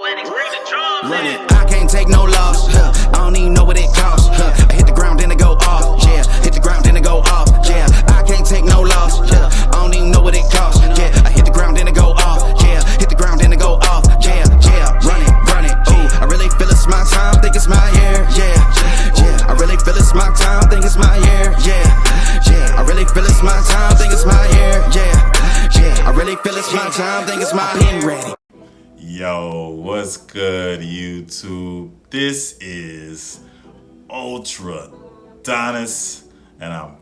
Run it. I can't take no loss. I don't even know what it costs. I hit the ground, then it go off. Yeah, hit the ground, then it go off. Yeah, I can't take no loss. I don't even know what it costs. Yeah, I hit the ground, then it go off. Yeah, hit the ground, then it go off. Yeah, run it. Ooh, I really feel it's my time. Think it's my year. Yeah. I really feel it's my time. Think it's my year. Yeah. I really feel it's my time. Think it's my year. Yeah. I really feel it's my time. Think it's my pen ready. Yo, what's good, YouTube? This is Ultra Donis, and I'm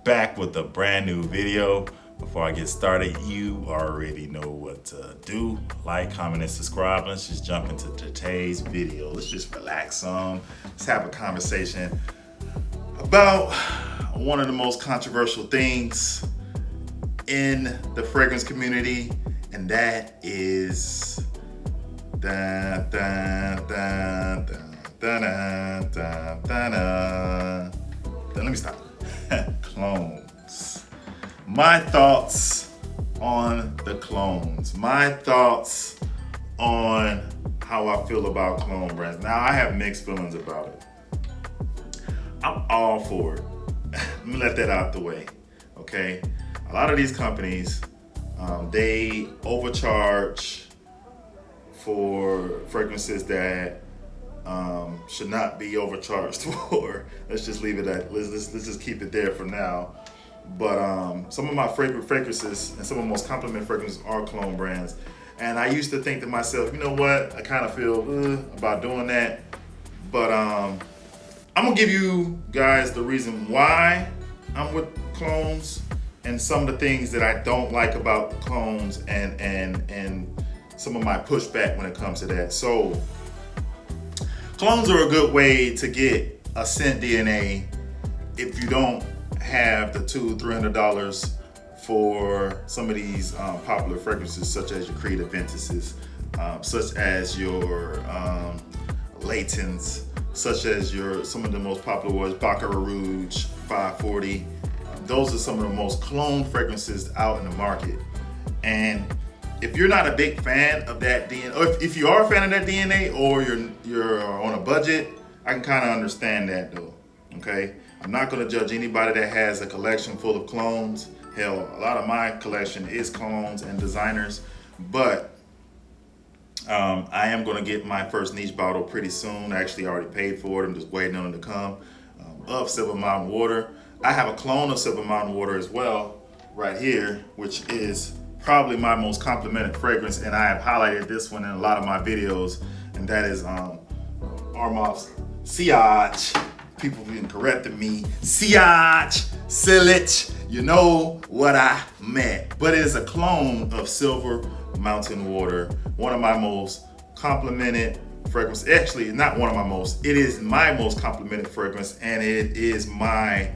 back with a brand new video. Before I get started, you already know what to do. Like, comment, and subscribe. Let's just jump into today's video. Let's just relax some. Let's have a conversation about one of the most controversial things in the fragrance community, and that is let me stop. Clones. My thoughts on the clones. My thoughts on how I feel about clone brands. Now, I have mixed feelings about it. I'm all for it. Let me let that out the way, okay? A lot of these companies, they overcharge for fragrances that should not be overcharged for. Let's just leave it at, let's just keep it there for now. But some of my favorite fragrances and some of the most complimented fragrances are clone brands. And I used to think to myself, you know what? I kind of feel about doing that. But I'm gonna give you guys the reason why I'm with clones and some of the things that I don't like about clones and some of my pushback when it comes to that. So clones are a good way to get a scent DNA if you don't have the $200-300 for some of these popular fragrances, such as your Creative Ventuses, such as your Laytons, such as some of the most popular ones, Baccarat Rouge 540. Those are some of the most cloned fragrances out in the market. And if you're not a big fan of that DNA, or if you are a fan of that DNA, or you're on a budget, I can kind of understand that though, okay? I'm not gonna judge anybody that has a collection full of clones. Hell, a lot of my collection is clones and designers, but I am gonna get my first niche bottle pretty soon. I actually already paid for it. I'm just waiting on it to come, of Silver Mountain Water. I have a clone of Silver Mountain Water as well, right here, which is probably my most complimented fragrance, and I have highlighted this one in a lot of my videos, and that is Armav's Sillage. People have been correcting me. Sillage, you know what I meant. But it is a clone of Silver Mountain Water, one of my most complimented fragrances. Actually, not one of my most, it is my most complimented fragrance, and it is my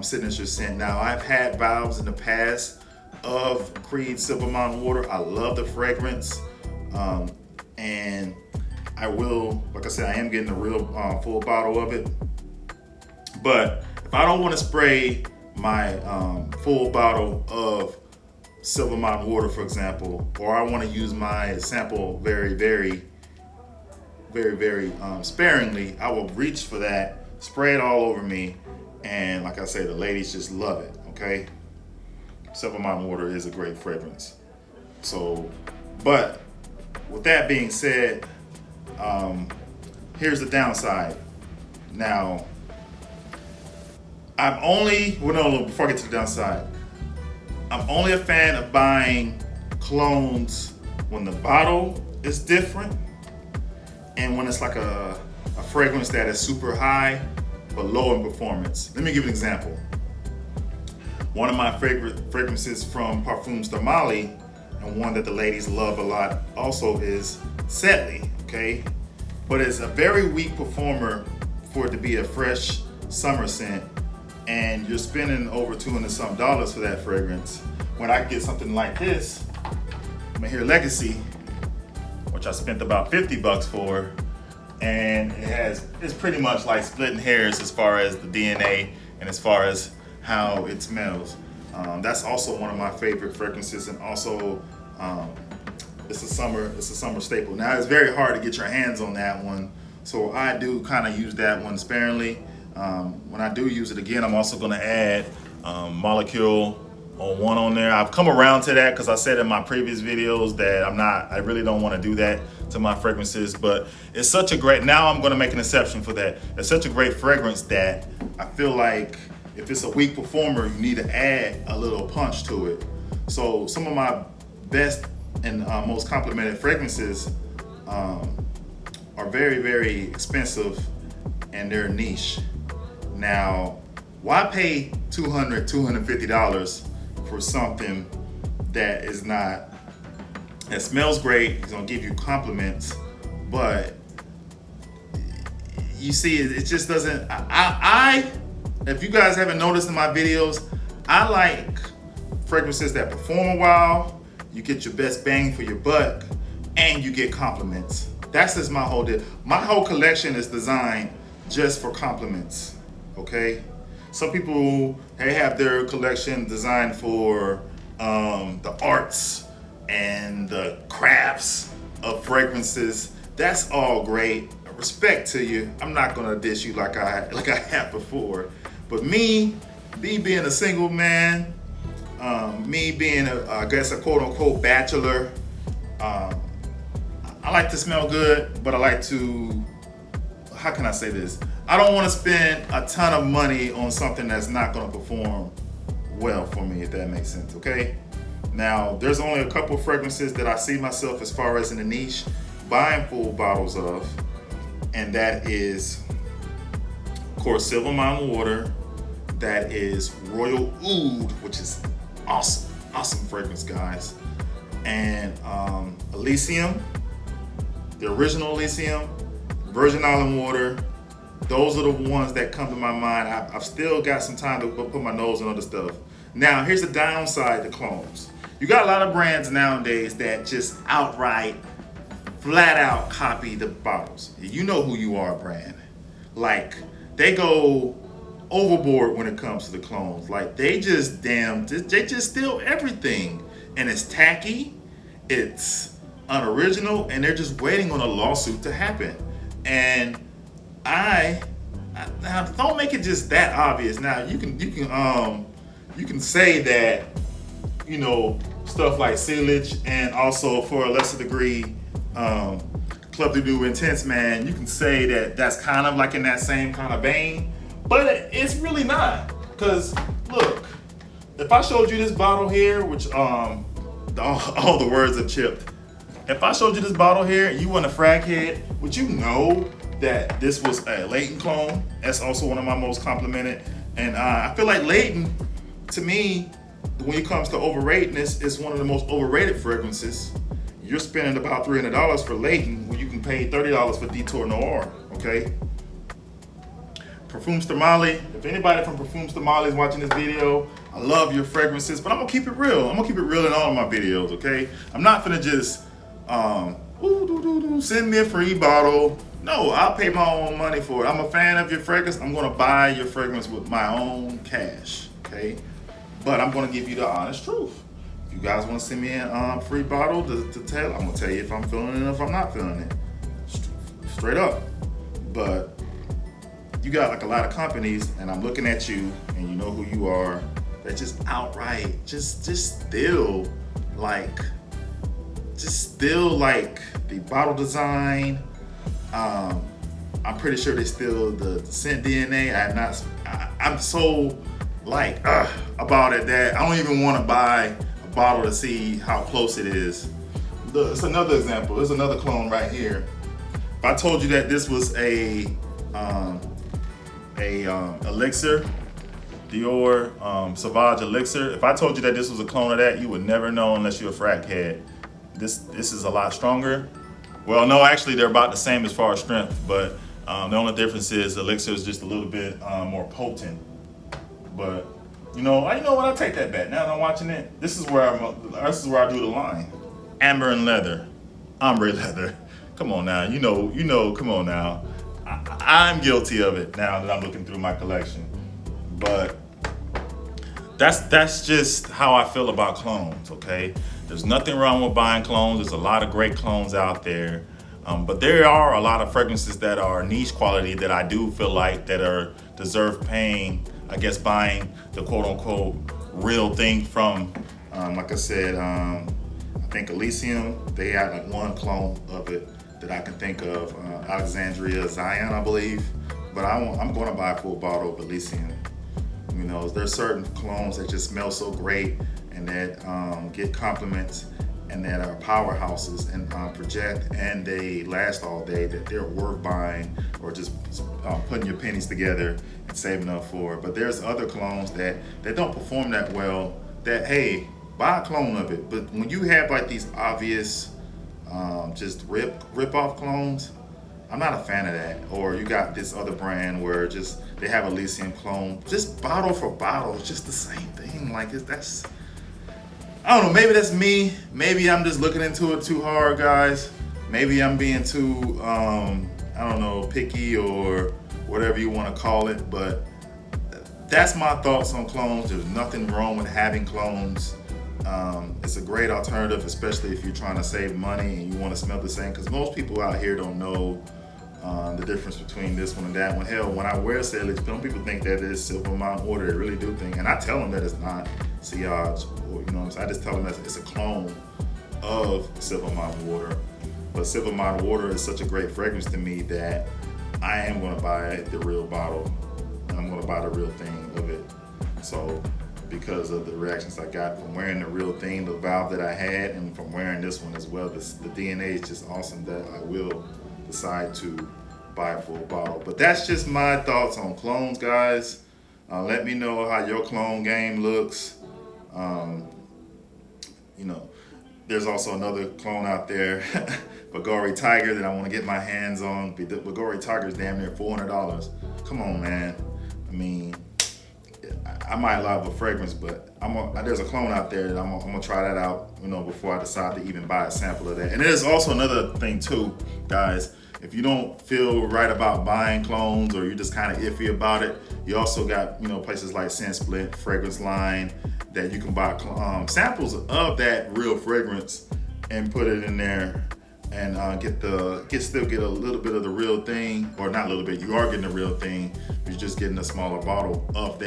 signature scent. Now, I've had valves in the past of Creed Silver Mountain Water. I love the fragrance, and I will, like I said, I am getting a real full bottle of it. But if I don't want to spray my full bottle of Silver Mountain Water, for example, or I want to use my sample very sparingly, I will reach for that, spray it all over me, and like I say, the ladies just love it, okay? Silver Mountain Water is a great fragrance. So, but with that being said, here's the downside. Now, before I get to the downside, I'm only a fan of buying clones when the bottle is different and when it's like a fragrance that is super high but low in performance. Let me give you an example. One of my favorite fragrances from Parfums Thermale, and one that the ladies love a lot also, is Setley, okay? But it's a very weak performer for it to be a fresh summer scent, and you're spending over $200 for that fragrance. When I get something like this, Mahir Legacy, which I spent about $50 for, and it's pretty much like splitting hairs as far as the DNA and as far as how it smells. That's also one of my favorite fragrances, and also it's a summer staple. Now it's very hard to get your hands on that one, so I do kind of use that one sparingly. When I do use it again, I'm also going to add Molecule 01 on there. I've come around to that because I said in my previous videos that I really don't want to do that to my fragrances, but it's such a great, now I'm going to make an exception for that. It's such a great fragrance that I feel like if it's a weak performer, you need to add a little punch to it. So some of my best and most complimented fragrances are very, very expensive and they're niche. Now, why pay $200, $250 for something that is not, that smells great, it's gonna give you compliments, but you see, it just doesn't, if you guys haven't noticed in my videos, I like fragrances that perform a while, you get your best bang for your buck, and you get compliments. That's just my whole deal. My whole collection is designed just for compliments, okay? Some people, they have their collection designed for the arts and the crafts of fragrances. That's all great. Respect to you. I'm not gonna dish you like I have before. But me being a single man, me being I guess a quote unquote bachelor, I like to smell good, but I like to, how can I say this? I don't want to spend a ton of money on something that's not going to perform well for me, if that makes sense, okay? Now, there's only a couple of fragrances that I see myself as far as in the niche buying full bottles of, and that is, of course, Silver Mountain Water. That is Royal Oud, which is awesome fragrance, guys. And Elysium, the original Elysium, Virgin Island Water. Those are the ones that come to my mind. I've still got some time to put my nose in other stuff. Now, here's the downside to clones. You got a lot of brands nowadays that just outright, flat out copy the bottles. You know who you are, brand. Like, they go overboard when it comes to the clones. Like, they just steal everything. And it's tacky, it's unoriginal, and they're just waiting on a lawsuit to happen. And now don't make it just that obvious. Now you can say that, you know, stuff like Sealage and also for a lesser degree Club de Dieu Intense, man, you can say that that's kind of like in that same kind of vein, but it's really not. Because look, if I showed you this bottle here, which all the words are chipped. If I showed you this bottle here and you want a frag head, would you know that this was a Layton clone? That's also one of my most complimented. And I feel like Layton, to me, when it comes to overratedness, is one of the most overrated fragrances. You're spending about $300 for Layton when you can pay $30 for Detour Noir, okay? Parfums Stamali, if anybody from Parfums Stamali is watching this video, I love your fragrances, but I'm gonna keep it real. I'm gonna keep it real in all of my videos, okay? I'm not gonna just send me a free bottle. No, I'll pay my own money for it. I'm a fan of your fragrance. I'm gonna buy your fragrance with my own cash, okay? But I'm gonna give you the honest truth. If you guys wanna send me a free bottle to tell, I'm gonna tell you if I'm feeling it and if I'm not feeling it. Straight up. But you got like a lot of companies, and I'm looking at you, and you know who you are, that just outright just steal like the bottle design. I'm pretty sure they steal the scent DNA. I'm so like about it that I don't even want to buy a bottle to see how close it is. It's another example. There's another clone right here. If I told you that this was a Elixir, Dior Sauvage Elixir, if I told you that this was a clone of that, you would never know unless you're a frat head. This is a lot stronger. Well, no, actually they're about the same as far as strength, but the only difference is Elixir is just a little bit more potent. But you know what? I take that back. Now that I'm watching it, this is where I do the line. Amber and leather, ombre leather. Come on now, you know. Come on now. I'm guilty of it now that I'm looking through my collection. But that's just how I feel about clones. Okay, There's nothing wrong with buying clones. There's a lot of great clones out there. But there are a lot of fragrances that are niche quality that I do feel like that are deserve paying, I guess, buying the quote unquote real thing from. Like I said, I think Elysium, they had like one clone of it that I can think of, Alexandria Zion, I believe. But I'm going to buy a full bottle of Elysium. You know, there's certain clones that just smell so great and that get compliments and that are powerhouses and project and they last all day, that they're worth buying or just putting your pennies together and saving up for. But there's other clones that don't perform that well, that, hey, buy a clone of it. But when you have like these obvious just rip off clones, I'm not a fan of that. Or you got this other brand where just they have Elysium clone, just bottle for bottle, it's just the same thing. Like that's, I don't know, maybe that's me. Maybe I'm just looking into it too hard, guys. Maybe I'm being too, I don't know, picky or whatever you want to call it. But that's my thoughts on clones. There's nothing wrong with having clones. It's a great alternative, especially if you're trying to save money and you want to smell the same. Because most people out here don't know the difference between this one and that one. Hell, when I wear Salix, some people think that it's Silver Mountain Water. They really do think, and I tell them that it's not Sillage, or, you know what I'm saying? I just tell them that it's a clone of Silver Mountain Water. But Silver Mountain Water is such a great fragrance to me that I am going to buy the real bottle. And I'm going to buy the real thing of it. So, because of the reactions I got from wearing the real thing, the valve that I had, and from wearing this one as well, the DNA is just awesome that I will decide to buy a full bottle. But that's just my thoughts on clones, guys. Let me know how your clone game looks. You know, there's also another clone out there, Bulgari Tiger, that I want to get my hands on. Bulgari Tiger is damn near $400. Come on, man. I mean, I might love a fragrance, but there's a clone out there that I'm gonna try that out, you know, before I decide to even buy a sample of that. And there's also another thing too, guys. If you don't feel right about buying clones or you're just kind of iffy about it, you also got, you know, places like Scent Split, Fragrance Line, that you can buy samples of that real fragrance and put it in there and still get a little bit of the real thing, or not a little bit, you are getting the real thing, you're just getting a smaller bottle of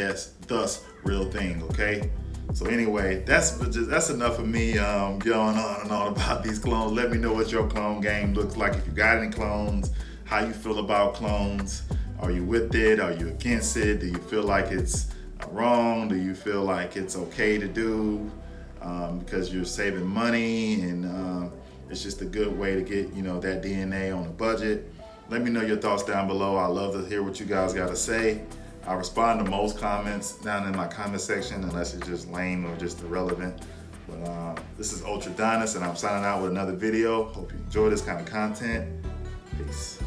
thus real thing, okay? So anyway, that's enough of me going on and on about these clones. Let me know what your clone game looks like. If you got any clones, how you feel about clones. Are you with it? Are you against it? Do you feel like it's wrong? Do you feel like it's okay to do because you're saving money and it's just a good way to get, you know, that DNA on a budget? Let me know your thoughts down below. I love to hear what you guys got to say. I respond to most comments down in my comment section, unless it's just lame or just irrelevant. But this is Ultra Donis, and I'm signing out with another video. Hope you enjoy this kind of content. Peace.